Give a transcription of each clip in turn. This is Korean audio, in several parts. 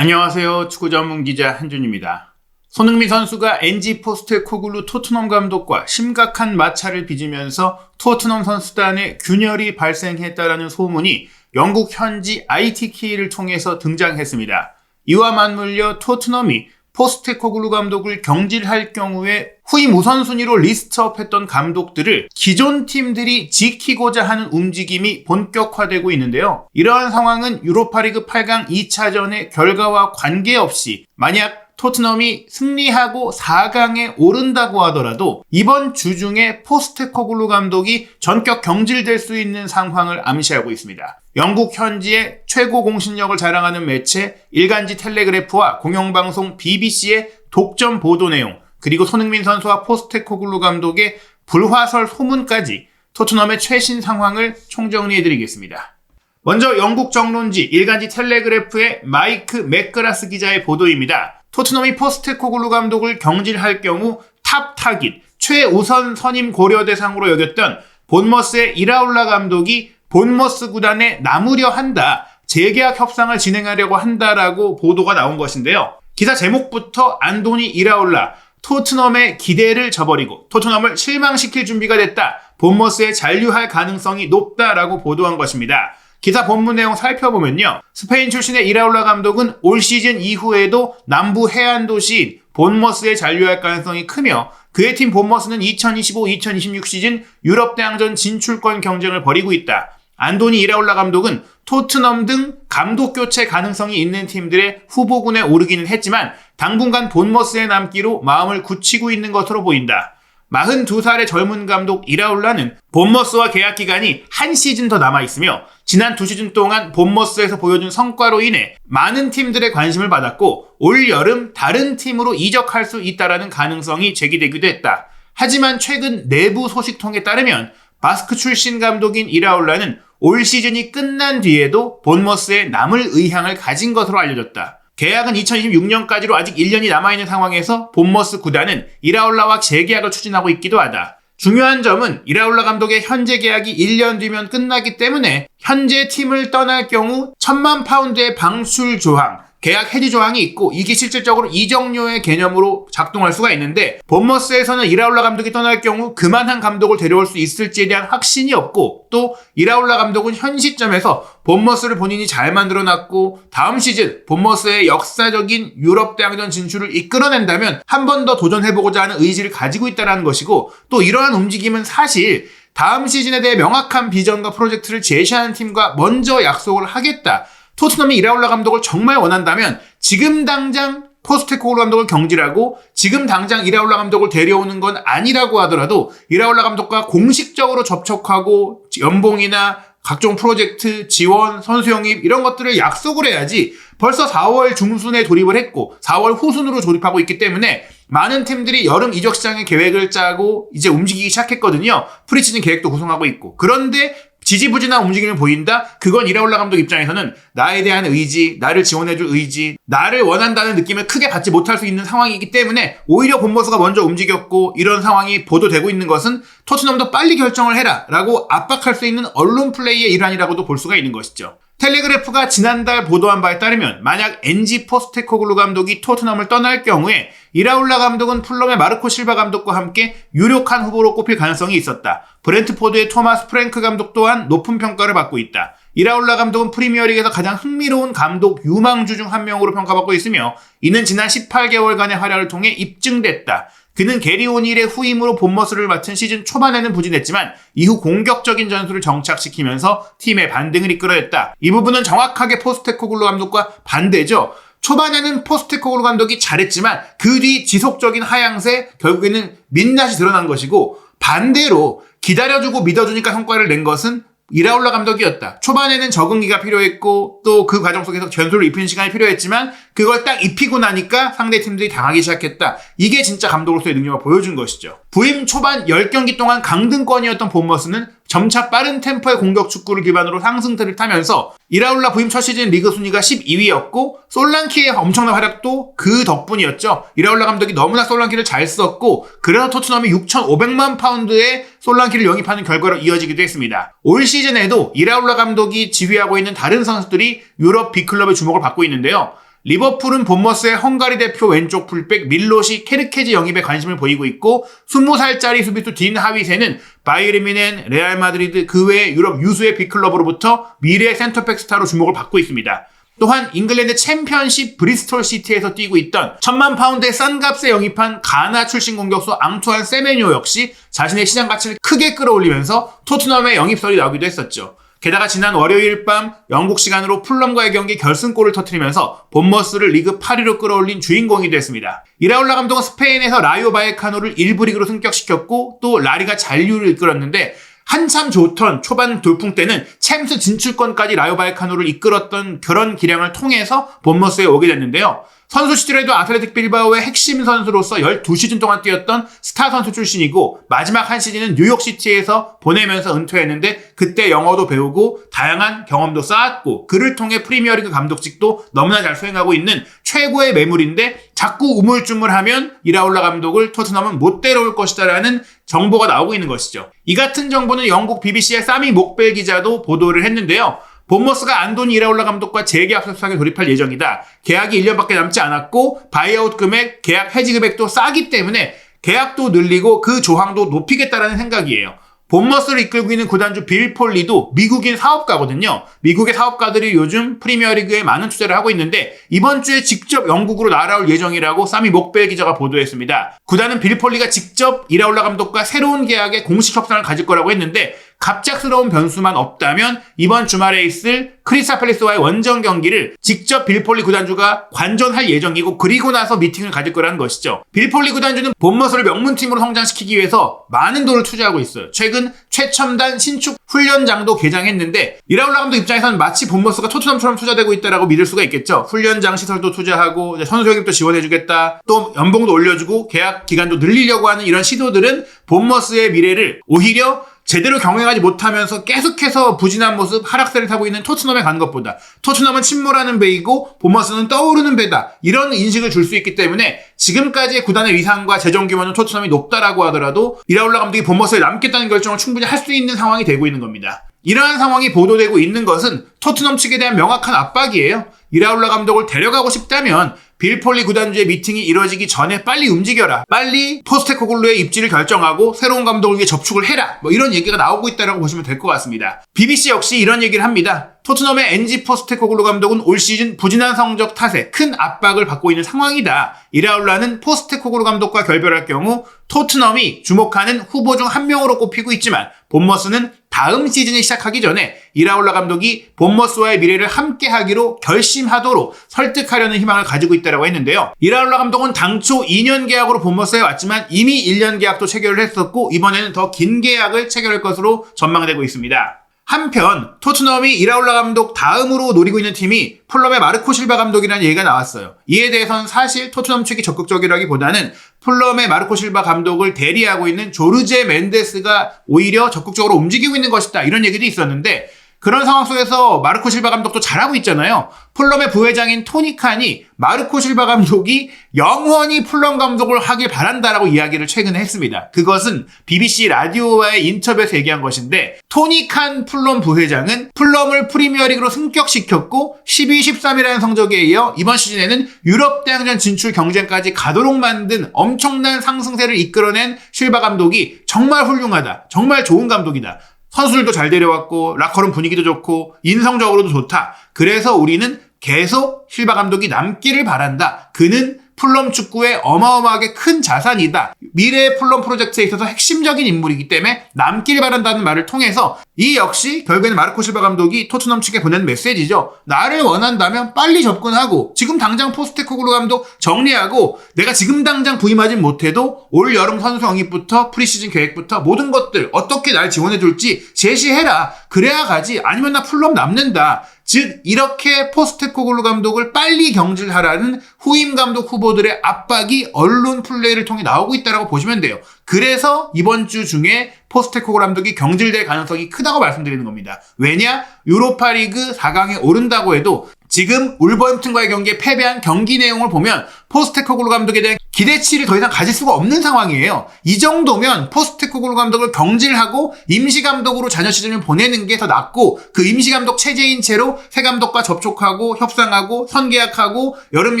안녕하세요. 축구 전문 기자 한준입니다. 손흥민 선수가 엔지 포스테코글루 토트넘 감독과 심각한 마찰을 빚으면서 토트넘 선수단에 균열이 발생했다라는 소문이 영국 현지 ITK를 통해서 등장했습니다. 이와 맞물려 토트넘이 포스테코글루 감독을 경질할 경우에 후임 우선순위로 리스트업했던 감독들을 기존 팀들이 지키고자 하는 움직임이 본격화되고 있는데요. 이러한 상황은 유로파리그 8강 2차전의 결과와 관계없이 만약 토트넘이 승리하고 4강에 오른다고 하더라도 이번 주 중에 포스테코글루 감독이 전격 경질될 수 있는 상황을 암시하고 있습니다. 영국 현지의 최고 공신력을 자랑하는 매체 일간지 텔레그래프와 공영방송 BBC의 독점 보도 내용, 그리고 손흥민 선수와 포스테코글루 감독의 불화설 소문까지 토트넘의 최신 상황을 총정리해드리겠습니다. 먼저 영국 정론지 일간지 텔레그래프의 마이크 맥그라스 기자의 보도입니다. 토트넘이 포스테코글루 감독을 경질할 경우 탑 타깃, 최우선 선임 고려 대상으로 여겼던 본머스의 이라올라 감독이 본머스 구단에 남으려 한다, 재계약 협상을 진행하려고 한다라고 보도가 나온 것인데요. 기사 제목부터 안도니 이라올라, 토트넘의 기대를 저버리고 토트넘을 실망시킬 준비가 됐다, 본머스에 잔류할 가능성이 높다라고 보도한 것입니다. 기사 본문 내용 살펴보면요. 스페인 출신의 이라올라 감독은 올 시즌 이후에도 남부 해안 도시인 본머스에 잔류할 가능성이 크며 그의 팀 본머스는 2025-2026 시즌 유럽 대항전 진출권 경쟁을 벌이고 있다. 안도니 이라올라 감독은 토트넘 등 감독 교체 가능성이 있는 팀들의 후보군에 오르기는 했지만 당분간 본머스에 남기로 마음을 굳히고 있는 것으로 보인다. 42살의 젊은 감독 이라올라는 본머스와 계약 기간이 한 시즌 더 남아있으며 지난 2시즌 동안 본머스에서 보여준 성과로 인해 많은 팀들의 관심을 받았고 올 여름 다른 팀으로 이적할 수 있다는 가능성이 제기되기도 했다. 하지만 최근 내부 소식통에 따르면 바스크 출신 감독인 이라올라는 올 시즌이 끝난 뒤에도 본머스에 남을 의향을 가진 것으로 알려졌다. 계약은 2026년까지로 아직 1년이 남아있는 상황에서 본머스 구단은 이라올라와 재계약을 추진하고 있기도 하다. 중요한 점은 이라올라 감독의 현재 계약이 1년 뒤면 끝나기 때문에 현재 팀을 떠날 경우 1,000만 파운드의 방출 조항, 계약 해지 조항이 있고 이게 실질적으로 이적료의 개념으로 작동할 수가 있는데 본머스에서는 이라올라 감독이 떠날 경우 그만한 감독을 데려올 수 있을지에 대한 확신이 없고 또 이라올라 감독은 현 시점에서 본머스를 본인이 잘 만들어놨고 다음 시즌 본머스의 역사적인 유럽 대항전 진출을 이끌어낸다면 한 번 더 도전해보고자 하는 의지를 가지고 있다는 것이고 또 이러한 움직임은 사실 다음 시즌에 대해 명확한 비전과 프로젝트를 제시하는 팀과 먼저 약속을 하겠다. 토트넘이 이라올라 감독을 정말 원한다면 지금 당장 포스테코글루 감독을 경질하고 지금 당장 이라올라 감독을 데려오는 건 아니라고 하더라도 이라올라 감독과 공식적으로 접촉하고 연봉이나 각종 프로젝트, 지원, 선수 영입 이런 것들을 약속을 해야지 벌써 4월 중순에 돌입을 했고 4월 후순으로 돌입하고 있기 때문에 많은 팀들이 여름 이적 시장의 계획을 짜고 이제 움직이기 시작했거든요. 프리시즌 계획도 구성하고 있고. 그런데 지지부진한 움직임을 보인다? 그건 이라올라 감독 입장에서는 나에 대한 의지, 나를 지원해줄 의지, 나를 원한다는 느낌을 크게 받지 못할 수 있는 상황이기 때문에 오히려 본머스가 먼저 움직였고 이런 상황이 보도되고 있는 것은 토트넘도 빨리 결정을 해라 라고 압박할 수 있는 언론 플레이의 일환이라고도 볼 수가 있는 것이죠. 텔레그래프가 지난달 보도한 바에 따르면 만약 엔지 포스테코글루 감독이 토트넘을 떠날 경우에 이라올라 감독은 풀럼의 마르코 실바 감독과 함께 유력한 후보로 꼽힐 가능성이 있었다. 브렌트포드의 토마스 프랭크 감독 또한 높은 평가를 받고 있다. 이라올라 감독은 프리미어리그에서 가장 흥미로운 감독 유망주 중 한 명으로 평가받고 있으며 이는 지난 18개월간의 활약을 통해 입증됐다. 그는 게리 오닐의 후임으로 본머스를 맡은 시즌 초반에는 부진했지만 이후 공격적인 전술을 정착시키면서 팀의 반등을 이끌어냈다. 이 부분은 정확하게 포스테코글루 감독과 반대죠. 초반에는 포스테코글루 감독이 잘했지만 그 뒤 지속적인 하향세, 결국에는 민낯이 드러난 것이고 반대로 기다려주고 믿어주니까 성과를 낸 것은 이라올라 감독이었다. 초반에는 적응기가 필요했고 또 그 과정 속에서 전술을 입히는 시간이 필요했지만 그걸 딱 입히고 나니까 상대 팀들이 당하기 시작했다. 이게 진짜 감독으로서의 능력을 보여준 것이죠. 부임 초반 10경기 동안 강등권이었던 본머스는 점차 빠른 템포의 공격 축구를 기반으로 상승세를 타면서 이라올라 부임 첫 시즌 리그 순위가 12위였고 솔랑키의 엄청난 활약도 그 덕분이었죠. 이라올라 감독이 너무나 솔랑키를 잘 썼고 그래서 토트넘이 6,500만 파운드의 솔랑키를 영입하는 결과로 이어지기도 했습니다. 올 시즌에도 이라올라 감독이 지휘하고 있는 다른 선수들이 유럽 빅클럽의 주목을 받고 있는데요. 리버풀은 본머스의 헝가리 대표 왼쪽 풀백 밀로시 케르케지 영입에 관심을 보이고 있고 20살짜리 수비수 딘 하위세는 바이에른 뮌헨, 레알 마드리드 그 외 유럽 유수의 빅클럽으로부터 미래의 센터백 스타로 주목을 받고 있습니다. 또한 잉글랜드 챔피언십 브리스톨 시티에서 뛰고 있던 1000만 파운드의 싼 값에 영입한 가나 출신 공격수 앙투안 세메뇨 역시 자신의 시장 가치를 크게 끌어올리면서 토트넘의 영입설이 나오기도 했었죠. 게다가 지난 월요일 밤 영국 시간으로 풀럼과의 경기 결승골을 터뜨리면서 본머스를 리그 8위로 끌어올린 주인공이 됐습니다. 이라올라 감독은 스페인에서 라요 바이에카노를 1부 리그로 승격시켰고 또 라리가 잔류를 이끌었는데 한참 좋던 초반 돌풍 때는 챔스 진출권까지 라요 바이에카노를 이끌었던 그런 기량을 통해서 본머스에 오게 됐는데요. 선수 시절에도 아틀레틱 빌바오의 핵심 선수로서 12시즌 동안 뛰었던 스타 선수 출신이고 마지막 한 시즌은 뉴욕시티에서 보내면서 은퇴했는데 그때 영어도 배우고 다양한 경험도 쌓았고 그를 통해 프리미어리그 감독직도 너무나 잘 수행하고 있는 최고의 매물인데 자꾸 우물쭈물하면 이라올라 감독을 토트넘은 못 데려올 것이다라는 정보가 나오고 있는 것이죠. 이 같은 정보는 영국 BBC의 사미 목벨 기자도 보도를 했는데요. 본머스가 안도니 이라올라 감독과 재계약 협상에 돌입할 예정이다. 계약이 1년밖에 남지 않았고 바이아웃 금액, 계약 해지 금액도 싸기 때문에 계약도 늘리고 그 조항도 높이겠다라는 생각이에요. 본머스를 이끌고 있는 구단주 빌 폴리도 미국인 사업가거든요. 미국의 사업가들이 요즘 프리미어리그에 많은 투자를 하고 있는데 이번 주에 직접 영국으로 날아올 예정이라고 사미 목벨 기자가 보도했습니다. 구단은 빌 폴리가 직접 이라올라 감독과 새로운 계약에 공식 협상을 가질 거라고 했는데 갑작스러운 변수만 없다면 이번 주말에 있을 크리스탈 팰리스와의 원정 경기를 직접 빌 폴리 구단주가 관전할 예정이고 그리고 나서 미팅을 가질 거라는 것이죠. 빌 폴리 구단주는 본머스를 명문팀으로 성장시키기 위해서 많은 돈을 투자하고 있어요. 최근 최첨단 신축 훈련장도 개장했는데 이라올라 감독 입장에서는 마치 본머스가 토트넘처럼 투자되고 있다라고 믿을 수가 있겠죠. 훈련장 시설도 투자하고 선수 영입도 지원해주겠다. 또 연봉도 올려주고 계약 기간도 늘리려고 하는 이런 시도들은 본머스의 미래를 오히려 제대로 경영하지 못하면서 계속해서 부진한 모습, 하락세를 타고 있는 토트넘에 가는 것보다 토트넘은 침몰하는 배이고 본머스는 떠오르는 배다. 이런 인식을 줄 수 있기 때문에 지금까지의 구단의 위상과 재정 규모는 토트넘이 높다라고 하더라도 이라올라 감독이 본머스에 남겠다는 결정을 충분히 할 수 있는 상황이 되고 있는 겁니다. 이러한 상황이 보도되고 있는 것은 토트넘 측에 대한 명확한 압박이에요. 이라올라 감독을 데려가고 싶다면 빌 폴리 구단주의 미팅이 이루어지기 전에 빨리 움직여라. 빨리 포스테코글루의 입지를 결정하고 새로운 감독을 위해 접촉을 해라. 이런 얘기가 나오고 있다고 보시면 될 것 같습니다. BBC 역시 이런 얘기를 합니다. 토트넘의 엔지 포스테코글루 감독은 올 시즌 부진한 성적 탓에 큰 압박을 받고 있는 상황이다. 이라올라는 포스테코글루 감독과 결별할 경우 토트넘이 주목하는 후보 중 한 명으로 꼽히고 있지만 본머스는 다음 시즌이 시작하기 전에 이라올라 감독이 본머스와의 미래를 함께 하기로 결심하도록 설득하려는 희망을 가지고 있다고 했는데요. 이라올라 감독은 당초 2년 계약으로 본머스에 왔지만 이미 1년 계약도 체결을 했었고 이번에는 더 긴 계약을 체결할 것으로 전망되고 있습니다. 한편 토트넘이 이라올라 감독 다음으로 노리고 있는 팀이 풀럼의 마르코 실바 감독이라는 얘기가 나왔어요. 이에 대해서는 사실 토트넘 측이 적극적이라기보다는 풀럼의 마르코 실바 감독을 대리하고 있는 조르제 멘데스가 오히려 적극적으로 움직이고 있는 것이다. 이런 얘기도 있었는데 그런 상황 속에서 마르코 실바 감독도 잘하고 있잖아요. 풀럼의 부회장인 토니 칸이 마르코 실바 감독이 영원히 풀럼 감독을 하길 바란다라고 이야기를 최근에 했습니다. 그것은 BBC 라디오와의 인터뷰에서 얘기한 것인데 토니 칸 풀럼 부회장은 풀럼을 프리미어리그로 승격시켰고 12, 13이라는 성적에 이어 이번 시즌에는 유럽 대항전 진출 경쟁까지 가도록 만든 엄청난 상승세를 이끌어낸 실바 감독이 정말 훌륭하다. 정말 좋은 감독이다. 선수들도 잘 데려왔고 라커룸 분위기도 좋고 인성적으로도 좋다. 그래서 우리는 계속 실바 감독이 남기를 바란다. 그는 풀럼 축구의 어마어마하게 큰 자산이다. 미래의 풀럼 프로젝트에 있어서 핵심적인 인물이기 때문에 남길 바란다는 말을 통해서 이 역시 결국에는 마르코 실바 감독이 토트넘 측에 보낸 메시지죠. 나를 원한다면 빨리 접근하고 지금 당장 포스테코글루 감독 정리하고 내가 지금 당장 부임하진 못해도 올 여름 선수 영입부터 프리시즌 계획부터 모든 것들 어떻게 날 지원해줄지 제시해라. 그래야 가지. 아니면 나 풀럼 남는다. 즉 이렇게 포스테코글루 감독을 빨리 경질하라는 후임 감독 후보들의 압박이 언론 플레이를 통해 나오고 있다고 보시면 돼요. 그래서 이번 주 중에 포스테코글루 감독이 경질될 가능성이 크다고 말씀드리는 겁니다. 왜냐? 유로파리그 4강에 오른다고 해도 지금 울버햄튼과의 경기에 패배한 경기 내용을 보면 포스테코글루 감독에 대한 기대치를 더 이상 가질 수가 없는 상황이에요. 이 정도면 포스테코글루 감독을 경질하고 임시 감독으로 자녀 시즌을 보내는 게 더 낫고, 그 임시 감독 체제인 채로 새 감독과 접촉하고 협상하고 선계약하고 여름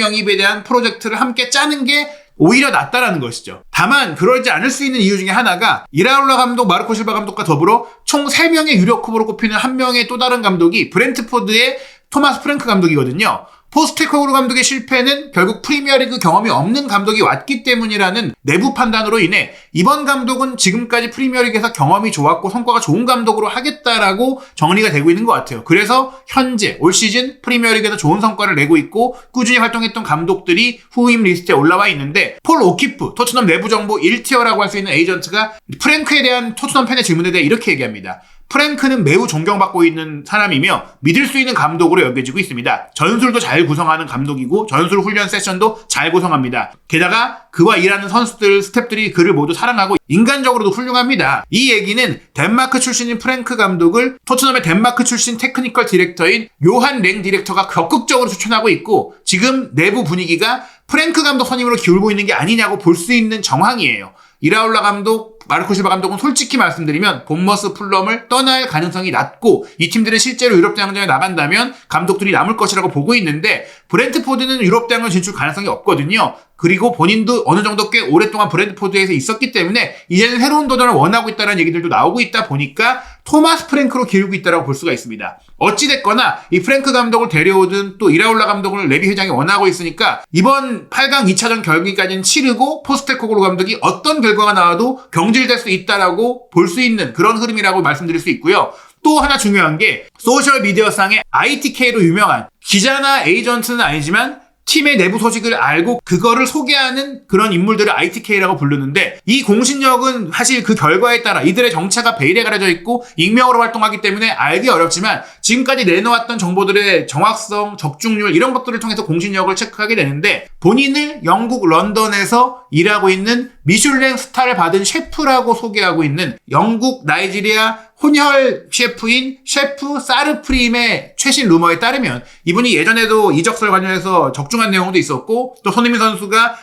영입에 대한 프로젝트를 함께 짜는 게 오히려 낫다라는 것이죠. 다만 그러지 않을 수 있는 이유 중에 하나가 이라올라 감독, 마르코 실바 감독과 더불어 총 3명의 유력 후보로 꼽히는 한 명의 또 다른 감독이 브렌트포드의 토마스 프랭크 감독이거든요. 포스테코글루 감독의 실패는 결국 프리미어리그 경험이 없는 감독이 왔기 때문이라는 내부 판단으로 인해 이번 감독은 지금까지 프리미어리그에서 경험이 좋았고 성과가 좋은 감독으로 하겠다라고 정리가 되고 있는 것 같아요. 그래서 현재 올 시즌 프리미어리그에서 좋은 성과를 내고 있고 꾸준히 활동했던 감독들이 후임 리스트에 올라와 있는데, 폴 오키프 토트넘 내부 정보 1티어라고 할 수 있는 에이전트가 프랭크에 대한 토트넘 팬의 질문에 대해 이렇게 얘기합니다. 프랭크는 매우 존경받고 있는 사람이며 믿을 수 있는 감독으로 여겨지고 있습니다. 전술도 잘 구성하는 감독이고 전술 훈련 세션도 잘 구성합니다. 게다가 그와 일하는 선수들, 스태프들이 그를 모두 사랑하고 인간적으로도 훌륭합니다. 이 얘기는 덴마크 출신인 프랭크 감독을 토트넘의 덴마크 출신 테크니컬 디렉터인 요한 랭 디렉터가 적극적으로 추천하고 있고, 지금 내부 분위기가 프랭크 감독 선임으로 기울고 있는 게 아니냐고 볼 수 있는 정황이에요. 이라올라 감독, 마르코 실바 감독은 솔직히 말씀드리면 본머스 풀럼을 떠날 가능성이 낮고, 이 팀들은 실제로 유럽 대항전에 나간다면 감독들이 남을 것이라고 보고 있는데, 브렌트포드는 유럽 대항전 진출 가능성이 없거든요. 그리고 본인도 어느 정도 꽤 오랫동안 브렌트포드에서 있었기 때문에 이제는 새로운 도전을 원하고 있다는 얘기들도 나오고 있다 보니까 토마스 프랭크로 기울고 있다고 볼 수가 있습니다. 어찌됐거나 이 프랭크 감독을 데려오든 또 이라올라 감독을 레비 회장이 원하고 있으니까 이번 8강 2차전 경기까지는 치르고 포스테코글루 감독이 어떤 결과가 나와도 경질될 수 있다라고 볼 수 있는 그런 흐름이라고 말씀드릴 수 있고요. 또 하나 중요한 게 소셜미디어상의 ITK로 유명한 기자나 에이전트는 아니지만 팀의 내부 소식을 알고 그거를 소개하는 그런 인물들을 ITK라고 부르는데, 이 공신력은 사실 그 결과에 따라 이들의 정체가 베일에 가려져 있고 익명으로 활동하기 때문에 알기 어렵지만 지금까지 내놓았던 정보들의 정확성, 적중률 이런 것들을 통해서 공신력을 체크하게 되는데, 본인을 영국 런던에서 일하고 있는 미슐랭 스타를 받은 셰프라고 소개하고 있는 영국 나이지리아 혼혈 셰프인 셰프 사르프림의 최신 루머에 따르면 이분이 예전에도 이적설 관련해서 적중한 내용도 있었고, 또 손흥민 선수가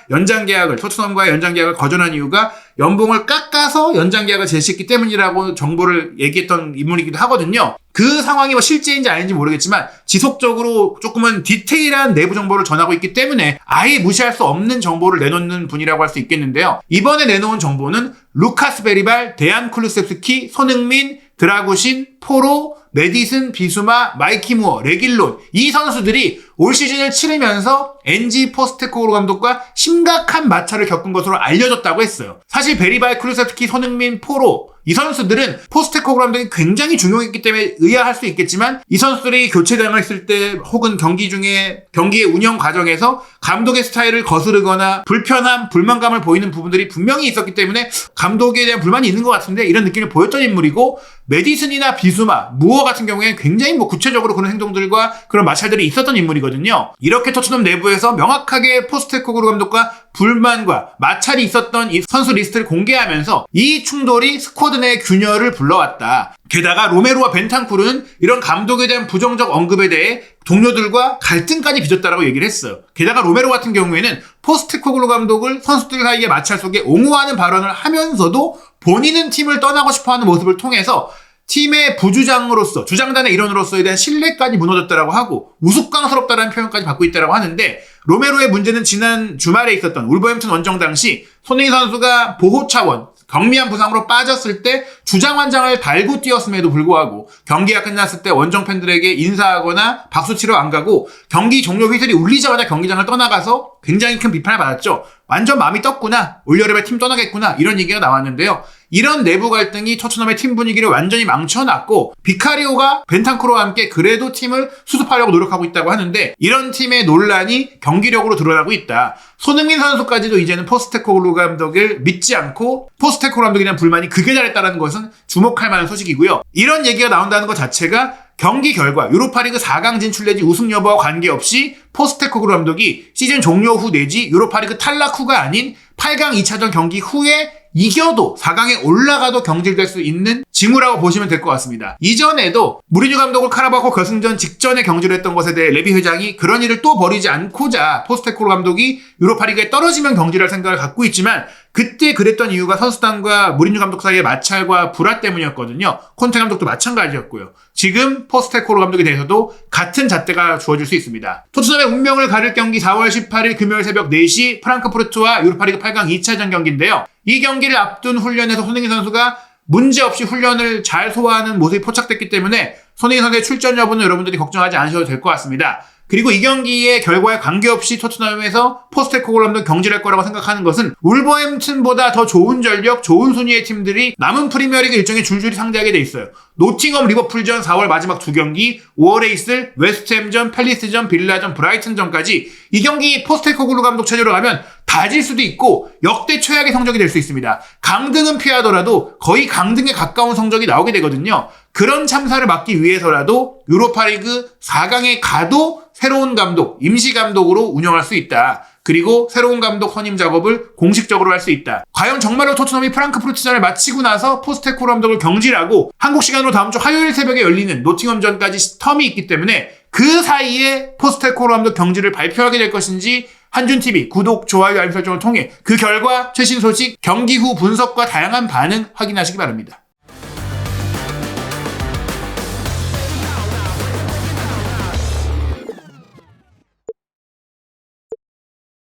토트넘과의 연장 계약을 거절한 이유가 연봉을 깎아서 연장 계약을 제시했기 때문이라고 정보를 얘기했던 인물이기도 하거든요. 그 상황이 실제인지 아닌지 모르겠지만 지속적으로 조금은 디테일한 내부 정보를 전하고 있기 때문에 아예 무시할 수 없는 정보를 내놓는 분이라고 할 수 있겠는데요. 이번에 내놓은 정보는 루카스 베리발, 데안 쿨루셉스키, 손흥민, 드라구신, 포로, 메디슨, 비수마, 마이키 무어, 레길론, 이 선수들이 올 시즌을 치르면서 엔지 포스테코글루 감독과 심각한 마찰을 겪은 것으로 알려졌다고 했어요. 사실 베리발, 쿨루셉스키, 손흥민, 포로, 이 선수들은 포스테코글루 감독이 굉장히 중용했기 때문에 의아할 수 있겠지만, 이 선수들이 교체당했을 때 혹은 경기 중에 경기의 운영 과정에서 감독의 스타일을 거스르거나 불편함, 불만감을 보이는 부분들이 분명히 있었기 때문에 감독에 대한 불만이 있는 것 같은데 이런 느낌을 보였던 인물이고, 메디슨이나 비수마, 무어 같은 경우에는 굉장히 구체적으로 그런 행동들과 그런 마찰들이 있었던 인물이거든요. 이렇게 토트넘 내부에서 명확하게 포스테코글루 감독과 불만과 마찰이 있었던 이 선수 리스트를 공개하면서 이 충돌이 스쿼드 내 균열을 불러왔다. 게다가 로메로와 벤탄쿠르는 이런 감독에 대한 부정적 언급에 대해 동료들과 갈등까지 빚었다라고 얘기를 했어요. 게다가 로메로 같은 경우에는 포스테코글루 감독을 선수들 사이의 마찰 속에 옹호하는 발언을 하면서도 본인은 팀을 떠나고 싶어하는 모습을 통해서 팀의 부주장으로서, 주장단의 일원으로서에 대한 신뢰까지 무너졌다라고 하고 우스꽝스럽다라는 표현까지 받고 있다라고 하는데, 로메로의 문제는 지난 주말에 있었던 울버햄튼 원정 당시 손흥민 선수가 보호 차원 경미한 부상으로 빠졌을 때 주장 완장을 달고 뛰었음에도 불구하고 경기가 끝났을 때 원정 팬들에게 인사하거나 박수치러 안 가고 경기 종료 휘슬이 울리자마자 경기장을 떠나가서 굉장히 큰 비판을 받았죠. 완전 마음이 떴구나, 올여름에 팀 떠나겠구나, 이런 얘기가 나왔는데요. 이런 내부 갈등이 토트넘의 팀 분위기를 완전히 망쳐놨고, 비카리오가 벤탄쿠르와 함께 그래도 팀을 수습하려고 노력하고 있다고 하는데, 이런 팀의 논란이 경기력으로 드러나고 있다. 손흥민 선수까지도 이제는 포스테코글루 감독을 믿지 않고 포스테코글루 감독에 대한 불만이 극에 달했다는 것은 주목할 만한 소식이고요. 이런 얘기가 나온다는 것 자체가 경기 결과 유로파리그 4강 진출 내지 우승 여부와 관계없이 포스테코글루 감독이 시즌 종료 후 내지 유로파리그 탈락 후가 아닌 8강 2차전 경기 후에 이겨도 4강에 올라가도 경질될 수 있는 징후라고 보시면 될 것 같습니다. 이전에도 무리뉴 감독을 카라바오 결승전 직전에 경질을 했던 것에 대해 레비 회장이 그런 일을 또 벌이지 않고자 포스테코글루 감독이 유로파리그에 떨어지면 경질할 생각을 갖고 있지만 그때 그랬던 이유가 선수단과 무리뉴 감독 사이의 마찰과 불화 때문이었거든요. 콘테 감독도 마찬가지였고요. 지금 포스테코글루 감독에 대해서도 같은 잣대가 주어질 수 있습니다. 토트넘의 운명을 가를 경기 4월 18일 금요일 새벽 4시 프랑크푸르트와 유로파리그 8강 2차전 경기인데요. 이 경기를 앞둔 훈련에서 손흥민 선수가 문제없이 훈련을 잘 소화하는 모습이 포착됐기 때문에 손흥민 선수의 출전 여부는 여러분들이 걱정하지 않으셔도 될 것 같습니다. 그리고 이 경기의 결과에 관계없이 토트넘에서 포스테코글루 감독 경질할 거라고 생각하는 것은 울버햄튼보다 더 좋은 전력, 좋은 순위의 팀들이 남은 프리미어리그 일정에 줄줄이 상대하게 돼 있어요. 노팅엄 리버풀전 4월 마지막 2경기, 5월에 있을 웨스트햄전, 팰리스전, 빌라전, 브라이튼전까지 이 경기 포스테코글루 감독 체제로 가면 다질 수도 있고 역대 최악의 성적이 될 수 있습니다. 강등은 피하더라도 거의 강등에 가까운 성적이 나오게 되거든요. 그런 참사를 막기 위해서라도 유로파리그 4강에 가도 새로운 감독, 임시 감독으로 운영할 수 있다. 그리고 새로운 감독 선임 작업을 공식적으로 할 수 있다. 과연 정말로 토트넘이 프랑크푸르트전을 마치고 나서 포스테코글루 감독을 경질하고 한국 시간으로 다음 주 화요일 새벽에 열리는 노팅엄전까지 텀이 있기 때문에 그 사이에 포스테코글루 감독 경질을 발표하게 될 것인지 한준TV 구독, 좋아요, 알림 설정을 통해 그 결과 최신 소식, 경기 후 분석과 다양한 반응 확인하시기 바랍니다.